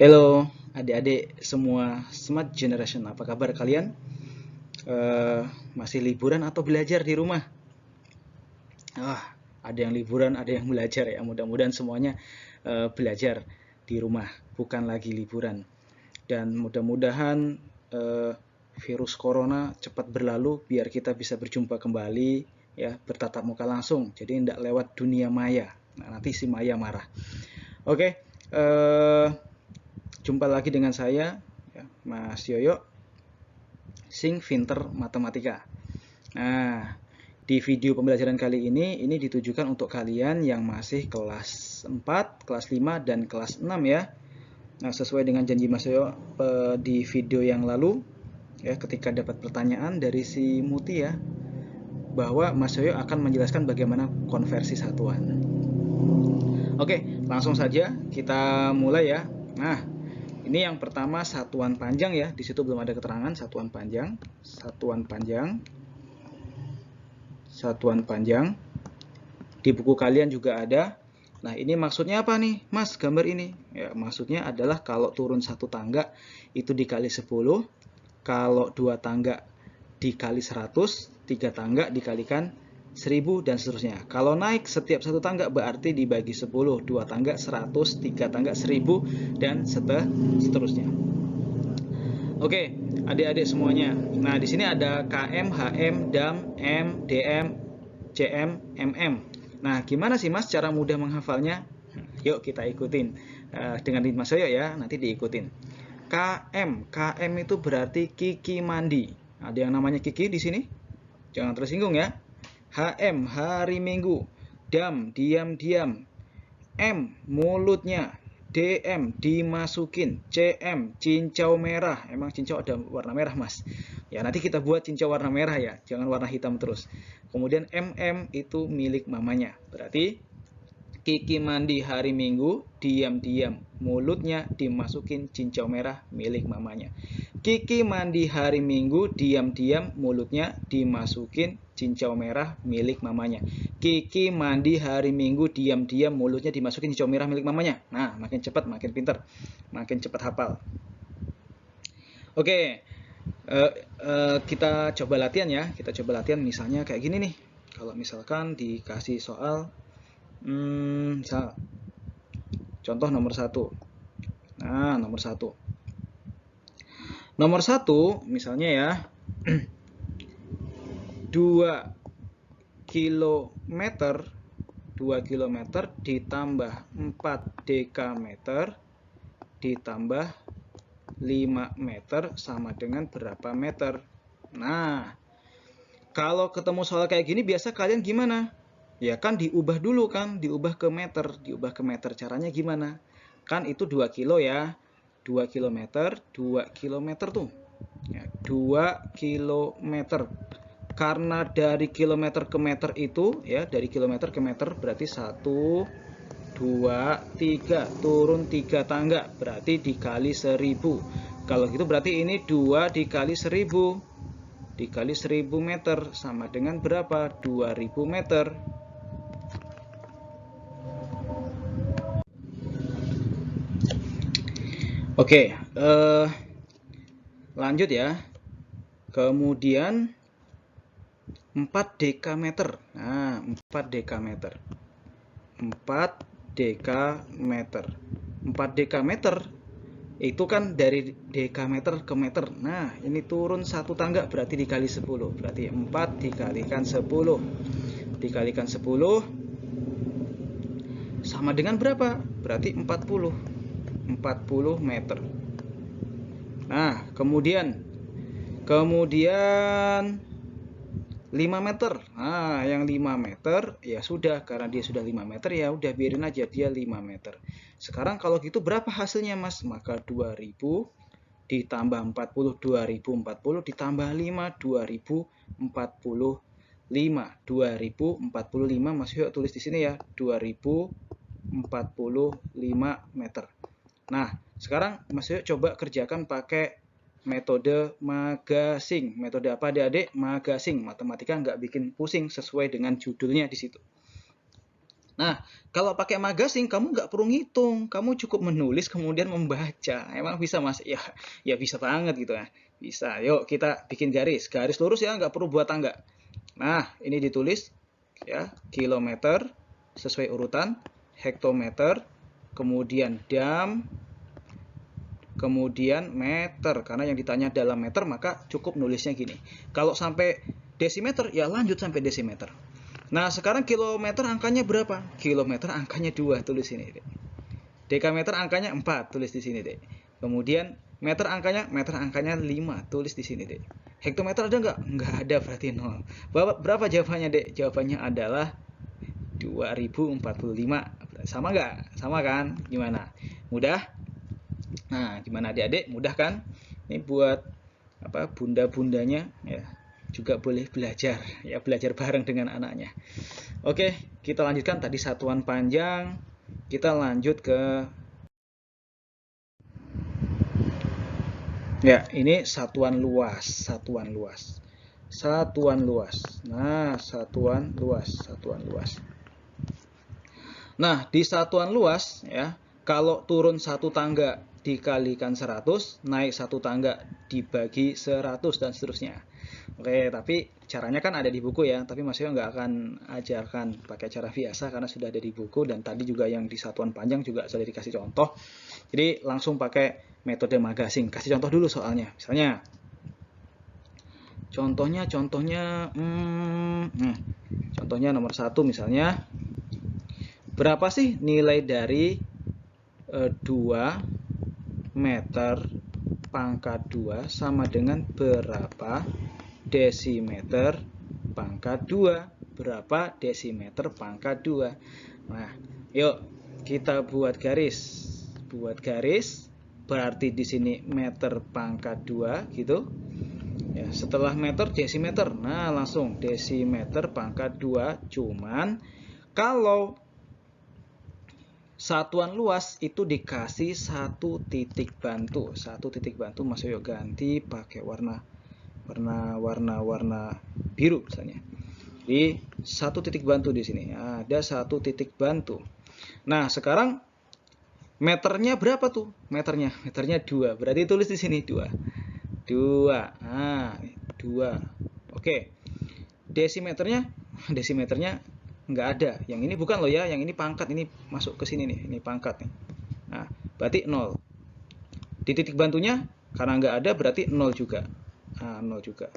Halo adik-adik semua Smart Generation, apa kabar kalian? Masih liburan atau belajar di rumah? Ada yang liburan, ada yang belajar ya. Mudah-mudahan semuanya belajar di rumah, bukan lagi liburan. Dan mudah-mudahan virus corona cepat berlalu biar kita bisa berjumpa kembali ya, bertatap muka langsung. Jadi tidak lewat dunia maya. Nah, nanti si Maya marah. Oke, jumpa lagi dengan saya, ya, Mas Yoyo, Sing Pinter Matematika. Nah, di video pembelajaran kali ini ditujukan untuk kalian yang masih kelas 4, kelas 5, dan kelas 6 ya. Nah, sesuai dengan janji Mas Yoyo di video yang lalu, ya, ketika dapat pertanyaan dari si Muti ya, bahwa Mas Yoyo akan menjelaskan bagaimana konversi satuan. Oke, langsung saja kita mulai ya. Nah, ini yang pertama satuan panjang ya. Di situ belum ada keterangan satuan panjang. Satuan panjang. Satuan panjang. Di buku kalian juga ada. Nah, ini maksudnya apa nih, Mas, gambar ini? Ya, maksudnya adalah kalau turun satu tangga itu dikali 10, kalau dua tangga dikali 100, tiga tangga dikalikan 1000 dan seterusnya. Kalau naik setiap satu tangga berarti dibagi 10, dua tangga 100, tiga tangga 1000 dan seterusnya. Oke, adik-adik semuanya. Nah, di sini ada KM, HM, DAM, M, DM, CM, MM. Nah, gimana sih Mas cara mudah menghafalnya? Yuk kita ikutin dengan Mas Yoyo ya, nanti diikutin. KM, KM itu berarti Kiki mandi. Ada yang namanya Kiki di sini? Jangan tersinggung ya. HM, hari Minggu. DAM, diam-diam. M, mulutnya. DM, dimasukin. CM, cincau merah. Emang cincau ada warna merah, Mas? Ya, nanti kita buat cincau warna merah ya. Jangan warna hitam terus. Kemudian MM itu milik mamanya. Berarti Kiki mandi hari Minggu, diam-diam, mulutnya dimasukin cincau merah milik mamanya. Kiki mandi hari Minggu, diam-diam, mulutnya dimasukin cincau merah milik mamanya. Kiki mandi hari Minggu, diam-diam, mulutnya dimasukin cincau merah milik mamanya. Nah, makin cepat, makin pinter, makin cepat hafal. Oke, kita coba latihan ya. Kita coba latihan misalnya kayak gini nih. Kalau misalkan dikasih soal misal contoh nomor 1. Nah, nomor 1. Nomor 1 misalnya ya 2 km 2 km ditambah 4 dekameter ditambah 5 meter sama dengan berapa meter. Nah, kalau ketemu soal kayak gini biasa kalian gimana? Ya kan diubah dulu kan, diubah ke meter, Caranya gimana? Kan itu 2 kilo ya. 2 kilometer, 2 kilometer tuh. Ya, 2 kilometer. Karena dari kilometer ke meter itu ya, dari kilometer ke meter berarti 1 2 3, turun 3 tangga berarti dikali 1000. Kalau gitu berarti ini 2 dikali 1000 dikali 1000 meter sama dengan berapa? 2000 meter. Oke, lanjut ya. Kemudian 4 dekameter. Nah, 4 dekameter. 4 dekameter. 4 dekameter itu kan dari dekameter ke meter. Nah, ini turun satu tangga berarti dikali 10. Berarti 4 dikalikan 10. Dikalikan 10 sama dengan berapa? Berarti 40. 40 meter. Nah, kemudian 5 meter. Nah, yang 5 meter ya sudah, karena dia sudah 5 meter ya udah biarin aja dia 5 meter. Sekarang kalau gitu berapa hasilnya, Mas? Maka 2000 ditambah 40, 2040 ditambah 5, 2045. 2045 Mas yuk tulis di sini ya, 2045 meter. Nah, sekarang Mas yuk coba kerjakan pakai metode magasing. Metode apa adik-adik? Magasing. Matematika nggak bikin pusing sesuai dengan judulnya di situ. Nah, kalau pakai magazine kamu nggak perlu ngitung, kamu cukup menulis kemudian membaca. Emang bisa Mas? Ya, ya bisa banget gitu ya. Bisa. Yuk kita bikin garis, garis lurus ya, nggak perlu buat tangga. Nah, ini ditulis ya, kilometer sesuai urutan, hektometer, kemudian jam, kemudian meter. Karena yang ditanya dalam meter maka cukup nulisnya gini. Kalau sampai desimeter ya lanjut sampai desimeter. Nah, sekarang kilometer angkanya berapa? Kilometer angkanya 2, tulis ini, Dek. Dekameter angkanya 4, tulis di sini, Dek. Kemudian meter angkanya 5, tulis di sini, Dek. Hektometer ada nggak? Nggak ada, berarti 0. Berapa jawabannya, Dek? Jawabannya adalah 2045. Sama nggak? Sama kan? Gimana? Mudah? Nah, gimana adik-adik? Mudah kan? Ini buat apa, bunda-bundanya ya, juga boleh belajar ya, belajar bareng dengan anaknya. Oke, kita lanjutkan tadi satuan panjang. Kita lanjut ke ya, ini satuan luas, satuan luas. Satuan luas. Nah, satuan luas. Nah, di satuan luas ya, kalau turun satu tangga dikalikan 100, naik satu tangga dibagi 100 dan seterusnya. Oke, tapi caranya kan ada di buku ya, tapi Mas Yo nggak akan ajarkan pakai cara biasa karena sudah ada di buku, dan tadi juga yang di satuan panjang juga sudah dikasih contoh. Jadi langsung pakai metode magazine. Kasih contoh dulu soalnya. Misalnya, contohnya nomor 1 misalnya, berapa sih nilai dari 2 meter pangkat 2 sama dengan berapa desimeter pangkat 2? Berapa desimeter pangkat 2? Nah, yuk kita buat garis. Buat garis, berarti di sini meter pangkat 2 gitu. Ya, setelah meter desimeter. Nah, langsung desimeter pangkat 2. Cuman kalau satuan luas itu dikasih satu titik bantu. Satu titik bantu, Mas Yoyo ganti pakai warna biru misalnya. Jadi satu titik bantu di sini. Ada satu titik bantu. Nah, sekarang meternya berapa tuh? Meternya 2. Berarti tulis di sini 2. 2. Nah, 2. Oke. Desimeternya nggak ada. Yang ini bukan loh ya, yang ini pangkat, ini masuk ke sini nih, ini pangkat nih. Nah, berarti 0. Di titik bantunya karena nggak ada berarti 0 juga. Nah, 0 juga.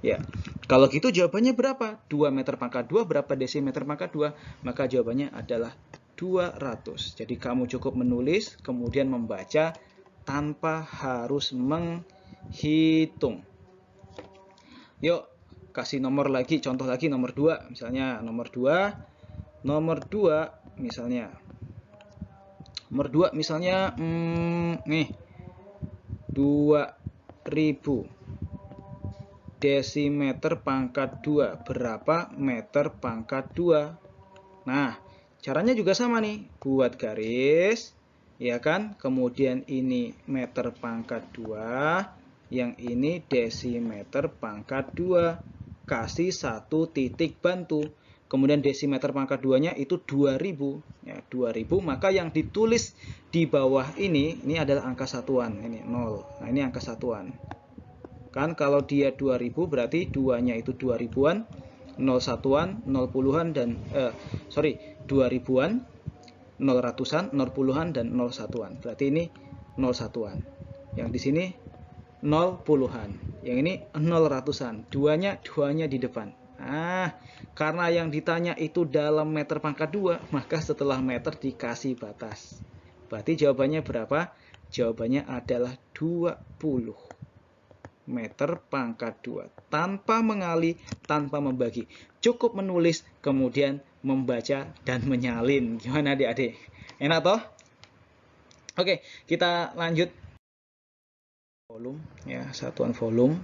Ya. Kalau gitu jawabannya berapa? 2 meter pangkat 2 berapa desimeter pangkat 2? Maka jawabannya adalah 200. Jadi kamu cukup menulis kemudian membaca tanpa harus menghitung. Yuk, kasih nomor lagi, contoh lagi nomor 2 misalnya. Nomor 2 misalnya nih 2000 desimeter pangkat 2 berapa meter pangkat 2. Nah, caranya juga sama nih, buat garis ya kan, kemudian ini meter pangkat 2, yang ini desimeter pangkat 2, kasih satu titik bantu. Kemudian desimeter pangkat 2-nya itu 2000. Ya, 2000, maka yang ditulis di bawah ini adalah angka satuan, ini 0. Nah, ini angka satuan. Kan kalau dia 2000 berarti 2-nya itu 2000-an, 0 satuan, 0 puluhan dan 2000-an, 0 ratusan, 0 puluhan dan 0 satuan. Berarti ini 0 satuan. Yang di sini 0 puluhan. Yang ini 0 ratusan. Duanya di depan. Nah, karena yang ditanya itu dalam meter pangkat 2, maka setelah meter dikasih batas. Berarti jawabannya berapa? Jawabannya adalah 20 meter pangkat 2. Tanpa mengalih, tanpa membagi. Cukup menulis, kemudian membaca dan menyalin. Gimana adik-adik? Enak toh? Oke, kita lanjut. Volume ya, satuan volume.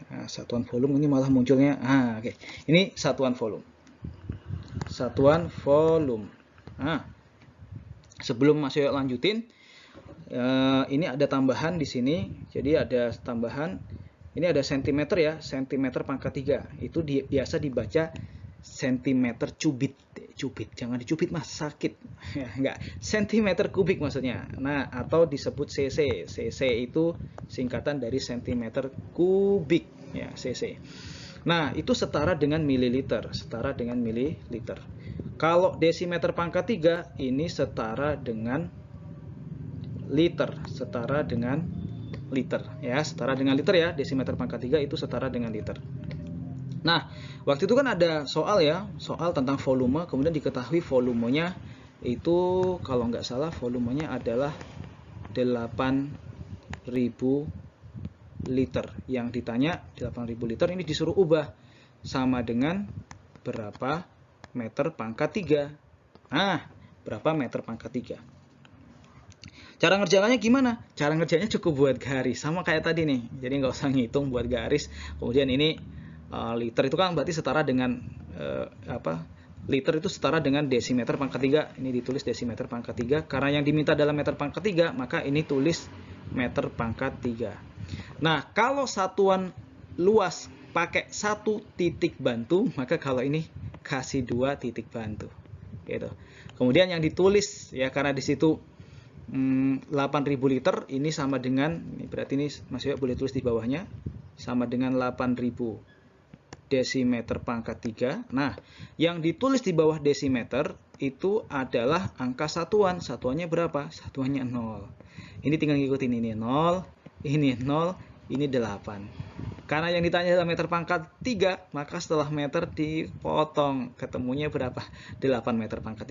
Nah, satuan volume ini malah munculnya. Oke. Ini satuan volume. Satuan volume. Nah, sebelum Mas Yoyo lanjutin, ini ada tambahan di sini. Jadi ada tambahan. Ini ada sentimeter ya, sentimeter pangkat 3. Itu biasa dibaca sentimeter cubit. dicubit. Jangan dicubit mas, sakit. Ya, enggak, sentimeter kubik maksudnya. Nah, atau disebut cc. Cc itu singkatan dari sentimeter kubik, ya, cc. Nah, itu setara dengan mililiter, setara dengan mililiter. Kalau desimeter pangkat 3 ini setara dengan liter, setara dengan liter, ya, setara dengan liter ya. Desimeter pangkat 3 itu setara dengan liter. Nah, waktu itu kan ada soal ya, soal tentang volume, kemudian diketahui volumenya itu kalau nggak salah volumenya adalah 8.000 liter. Yang ditanya 8.000 liter ini disuruh ubah sama dengan berapa meter pangkat 3. Nah, berapa meter pangkat 3. Cara ngerjakannya gimana? Cara ngerjakannya cukup buat garis, sama kayak tadi nih. Jadi nggak usah ngitung, buat garis. Kemudian ini liter itu kan berarti setara dengan liter itu setara dengan desimeter pangkat 3. Ini ditulis desimeter pangkat 3. Karena yang diminta adalah meter pangkat 3, maka ini tulis meter pangkat 3. Nah, kalau satuan luas pakai 1 titik bantu, maka kalau ini kasih 2 titik bantu. Gitu. Kemudian yang ditulis ya, karena di situ 8.000 liter ini sama dengan, ini berarti ini Mas Yoyo boleh tulis di bawahnya, sama dengan 8.000 desimeter pangkat 3. Nah, yang ditulis di bawah desimeter itu adalah angka satuan. Satuannya berapa? Satuannya 0. Ini tinggal ngikutin, ini 0, ini 0, ini 8. Karena yang ditanya adalah meter pangkat 3, maka setelah meter dipotong, ketemunya berapa? 8 meter pangkat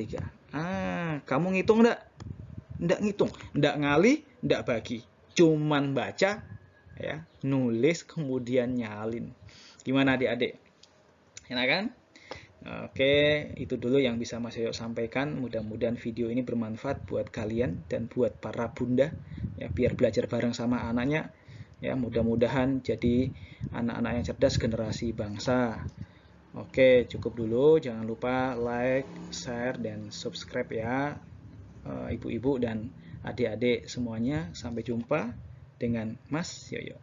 3. Kamu ngitung enggak? Enggak ngitung, enggak ngali, enggak bagi. Cuman baca, ya, nulis, kemudian nyalin. Gimana adik-adik? Enak kan? Oke, itu dulu yang bisa Mas Yoyo sampaikan. Mudah-mudahan video ini bermanfaat buat kalian dan buat para bunda, ya, biar belajar bareng sama anaknya. Ya, mudah-mudahan jadi anak-anak yang cerdas, generasi bangsa. Oke, cukup dulu. Jangan lupa like, share, dan subscribe ya, ibu-ibu dan adik-adik semuanya. Sampai jumpa dengan Mas Yoyo.